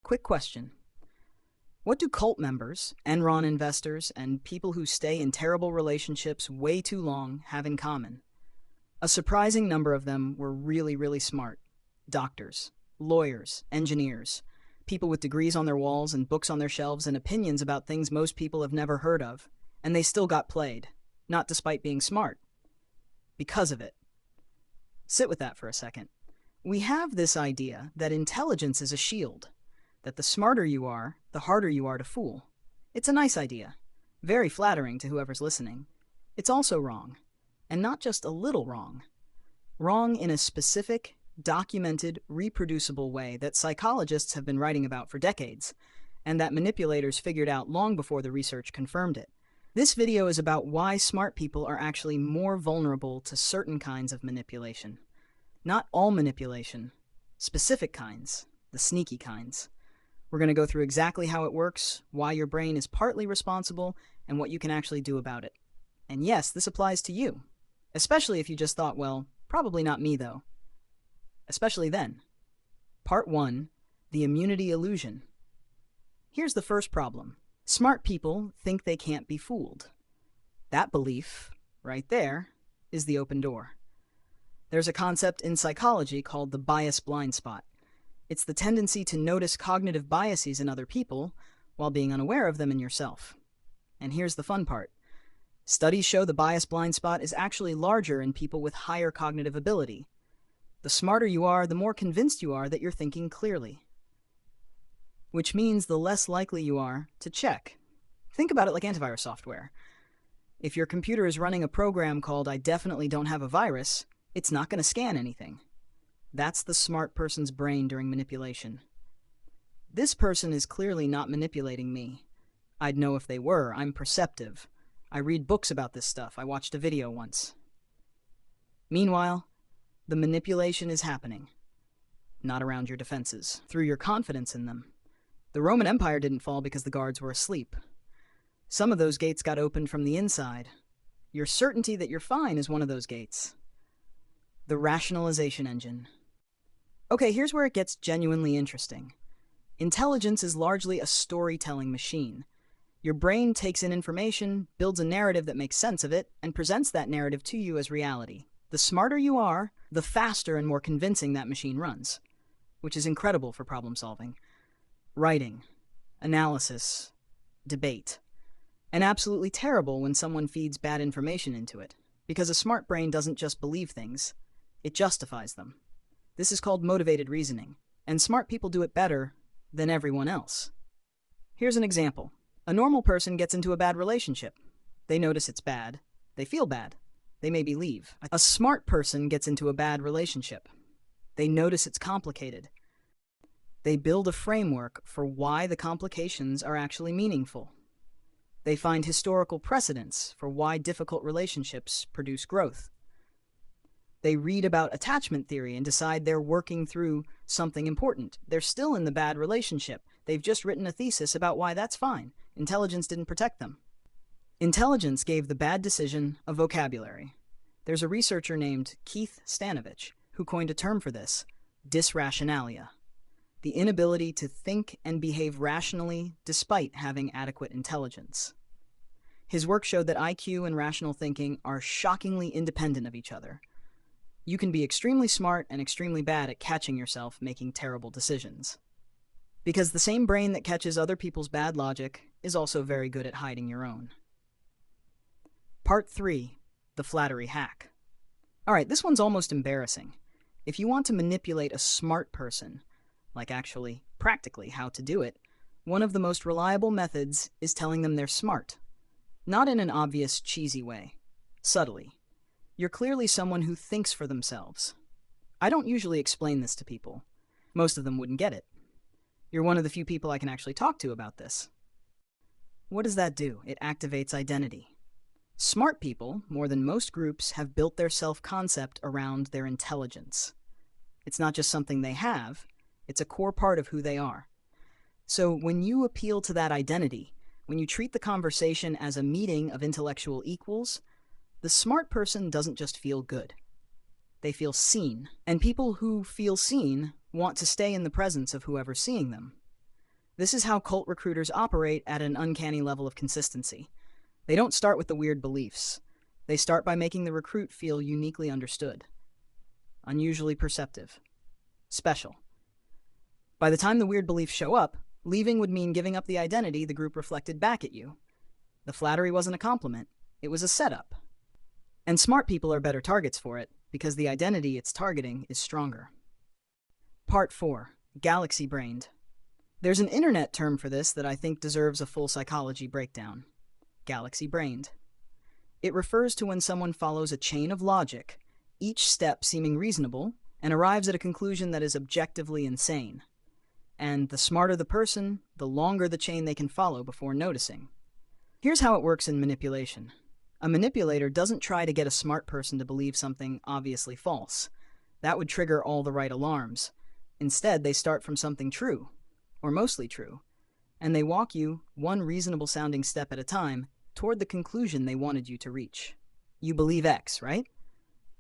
Quick question. What do cult members, Enron investors, and people who stay in terrible relationships way too long have in common? A surprising number of them were really, really smart. Doctors, lawyers, engineers, people with degrees on their walls and books on their shelves and opinions about things most people have never heard of. And they still got played, not despite being smart. Because of it. Sit with that for a second. We have this idea that intelligence is a shield, that the smarter you are, the harder you are to fool. It's a nice idea, very flattering to whoever's listening. It's also wrong, and not just a little wrong. Wrong in a specific, documented, reproducible way that psychologists have been writing about for decades, and that manipulators figured out long before the research confirmed it. This video is about why smart people are actually more vulnerable to certain kinds of manipulation. Not all manipulation, specific kinds, the sneaky kinds. We're going to go through exactly how it works, why your brain is partly responsible, and what you can actually do about it. And yes, this applies to you. Especially if you just thought, well, probably not me though. Especially then. Part 1, the immunity illusion. Here's the first problem. Smart people think they can't be fooled. That belief, right there, is the open door. There's a concept in psychology called the bias blind spot. It's the tendency to notice cognitive biases in other people while being unaware of them in yourself. And here's the fun part. Studies show the bias blind spot is actually larger in people with higher cognitive ability. The smarter you are, the more convinced you are that you're thinking clearly. Which means the less likely you are to check. Think about it like antivirus software. If your computer is running a program called I definitely don't have a virus, it's not going to scan anything. That's the smart person's brain during manipulation. This person is clearly not manipulating me. I'd know if they were. I'm perceptive. I read books about this stuff. I watched a video once. Meanwhile, the manipulation is happening. Not around your defenses, through your confidence in them. The Roman Empire didn't fall because the guards were asleep. Some of those gates got opened from the inside. Your certainty that you're fine is one of those gates. The rationalization engine. Okay, here's where it gets genuinely interesting. Intelligence is largely a storytelling machine. Your brain takes in information, builds a narrative that makes sense of it, and presents that narrative to you as reality. The smarter you are, the faster and more convincing that machine runs, which is incredible for problem solving. Writing, analysis, debate. And absolutely terrible when someone feeds bad information into it, because a smart brain doesn't just believe things, it justifies them. This is called motivated reasoning, and smart people do it better than everyone else. Here's an example. A normal person gets into a bad relationship. They notice it's bad. They feel bad. They maybe leave. A smart person gets into a bad relationship. They notice it's complicated. They build a framework for why the complications are actually meaningful. They find historical precedents for why difficult relationships produce growth. They read about attachment theory and decide they're working through something important. They're still in the bad relationship. They've just written a thesis about why that's fine. Intelligence didn't protect them. Intelligence gave the bad decision a vocabulary. There's a researcher named Keith Stanovich who coined a term for this, dysrationalia, the inability to think and behave rationally despite having adequate intelligence. His work showed that IQ and rational thinking are shockingly independent of each other. You can be extremely smart and extremely bad at catching yourself making terrible decisions. Because the same brain that catches other people's bad logic is also very good at hiding your own. Part 3, the flattery hack. Alright, this one's almost embarrassing. If you want to manipulate a smart person, like actually, practically how to do it, one of the most reliable methods is telling them they're smart. Not in an obvious, cheesy way. Subtly. You're clearly someone who thinks for themselves. I don't usually explain this to people. Most of them wouldn't get it. You're one of the few people I can actually talk to about this. What does that do? It activates identity. Smart people, more than most groups, have built their self-concept around their intelligence. It's not just something they have, it's a core part of who they are. So when you appeal to that identity, when you treat the conversation as a meeting of intellectual equals, the smart person doesn't just feel good. They feel seen. And people who feel seen want to stay in the presence of whoever's seeing them. This is how cult recruiters operate at an uncanny level of consistency. They don't start with the weird beliefs. They start by making the recruit feel uniquely understood, unusually perceptive, special. By the time the weird beliefs show up, leaving would mean giving up the identity the group reflected back at you. The flattery wasn't a compliment, it was a setup. And smart people are better targets for it, because the identity it's targeting is stronger. Part 4. Galaxy-brained. There's an internet term for this that I think deserves a full psychology breakdown. Galaxy-brained. It refers to when someone follows a chain of logic, each step seeming reasonable, and arrives at a conclusion that is objectively insane. And the smarter the person, the longer the chain they can follow before noticing. Here's how it works in manipulation. A manipulator doesn't try to get a smart person to believe something obviously false. That would trigger all the right alarms. Instead, they start from something true, or mostly true, and they walk you, one reasonable-sounding step at a time, toward the conclusion they wanted you to reach. You believe X, right?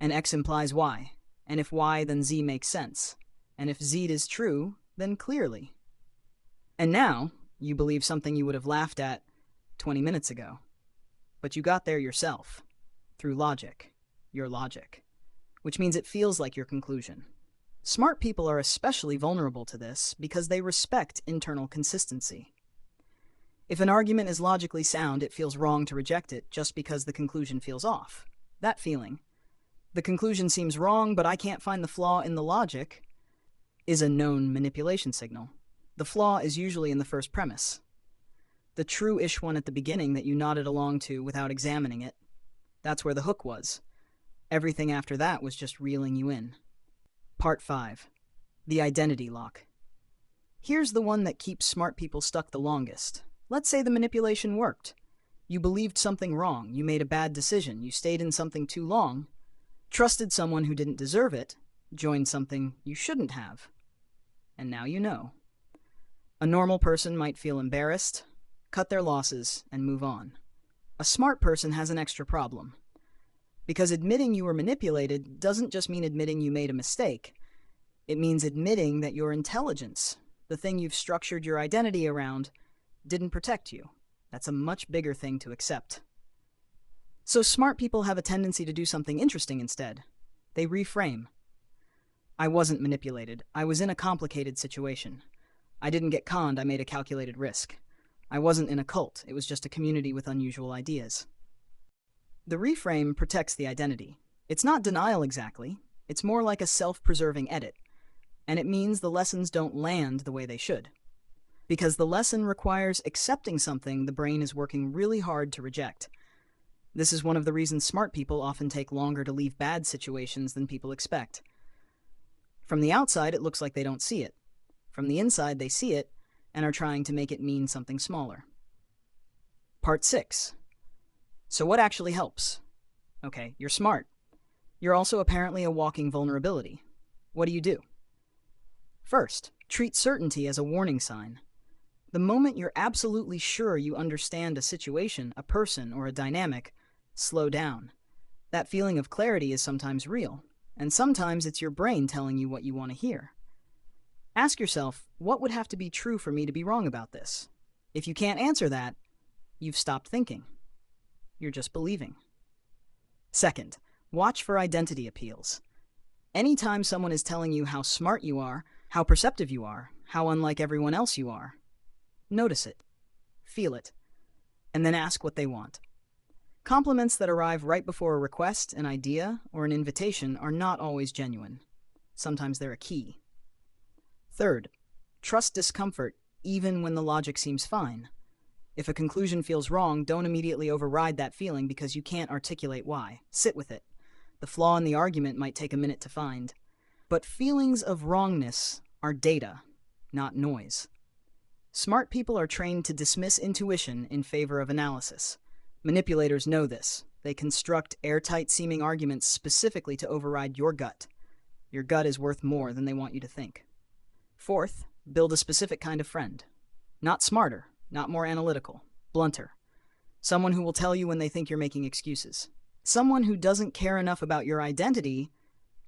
And X implies Y. And if Y, then Z makes sense. And if Z is true, then clearly. And now, you believe something you would have laughed at 20 minutes ago. But you got there yourself, through logic, your logic, which means it feels like your conclusion. Smart people are especially vulnerable to this because they respect internal consistency. If an argument is logically sound, it feels wrong to reject it just because the conclusion feels off. That feeling, the conclusion seems wrong, but I can't find the flaw in the logic, is a known manipulation signal. The flaw is usually in the first premise. The true-ish one at the beginning that you nodded along to without examining it. That's where the hook was. Everything after that was just reeling you in. Part 5. The identity lock. Here's the one that keeps smart people stuck the longest. Let's say the manipulation worked. You believed something wrong, you made a bad decision, you stayed in something too long, trusted someone who didn't deserve it, joined something you shouldn't have. And now you know. A normal person might feel embarrassed, cut their losses, and move on. A smart person has an extra problem. Because admitting you were manipulated doesn't just mean admitting you made a mistake. It means admitting that your intelligence, the thing you've structured your identity around, didn't protect you. That's a much bigger thing to accept. So smart people have a tendency to do something interesting instead. They reframe. I wasn't manipulated. I was in a complicated situation. I didn't get conned, I made a calculated risk. I wasn't in a cult, it was just a community with unusual ideas. The reframe protects the identity. It's not denial exactly, it's more like a self-preserving edit. And it means the lessons don't land the way they should. Because the lesson requires accepting something the brain is working really hard to reject. This is one of the reasons smart people often take longer to leave bad situations than people expect. From the outside, it looks like they don't see it. From the inside, they see it and are trying to make it mean something smaller. Part 6. So what actually helps? Okay, you're smart. You're also apparently a walking vulnerability. What do? First, treat certainty as a warning sign. The moment you're absolutely sure you understand a situation, a person, or a dynamic, slow down. That feeling of clarity is sometimes real, and sometimes it's your brain telling you what you want to hear. Ask yourself, what would have to be true for me to be wrong about this? If you can't answer that, you've stopped thinking. You're just believing. Second, watch for identity appeals. Anytime someone is telling you how smart you are, how perceptive you are, how unlike everyone else you are, notice it, feel it, and then ask what they want. Compliments that arrive right before a request, an idea, or an invitation are not always genuine. Sometimes they're a key. Third, trust discomfort even when the logic seems fine. If a conclusion feels wrong, don't immediately override that feeling because you can't articulate why. Sit with it. The flaw in the argument might take a minute to find. But feelings of wrongness are data, not noise. Smart people are trained to dismiss intuition in favor of analysis. Manipulators know this. They construct airtight-seeming arguments specifically to override your gut. Your gut is worth more than they want you to think. Fourth, build a specific kind of friend. Not smarter, not more analytical, blunter. Someone who will tell you when they think you're making excuses. Someone who doesn't care enough about your identity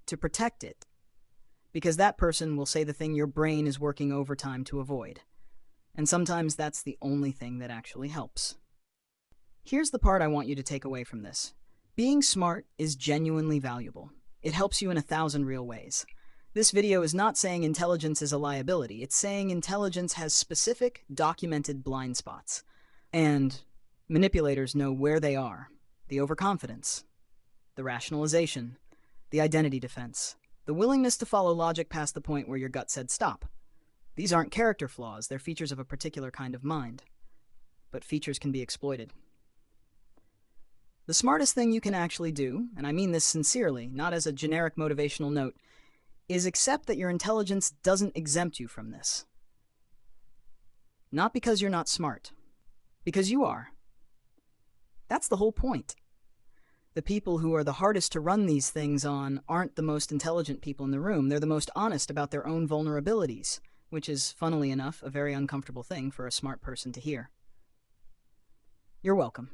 to protect it. Because that person will say the thing your brain is working overtime to avoid. And sometimes that's the only thing that actually helps. Here's the part I want you to take away from this. Being smart is genuinely valuable. It helps you in 1,000 real ways. This video is not saying intelligence is a liability. It's saying intelligence has specific, documented blind spots. And manipulators know where they are. The overconfidence, the rationalization, the identity defense, the willingness to follow logic past the point where your gut said stop. These aren't character flaws, they're features of a particular kind of mind. But features can be exploited. The smartest thing you can actually do, and I mean this sincerely, not as a generic motivational note, is accept that your intelligence doesn't exempt you from this. Not because you're not smart, because you are. That's the whole point. The people who are the hardest to run these things on aren't the most intelligent people in the room. They're the most honest about their own vulnerabilities, which is, funnily enough, a very uncomfortable thing for a smart person to hear. You're welcome.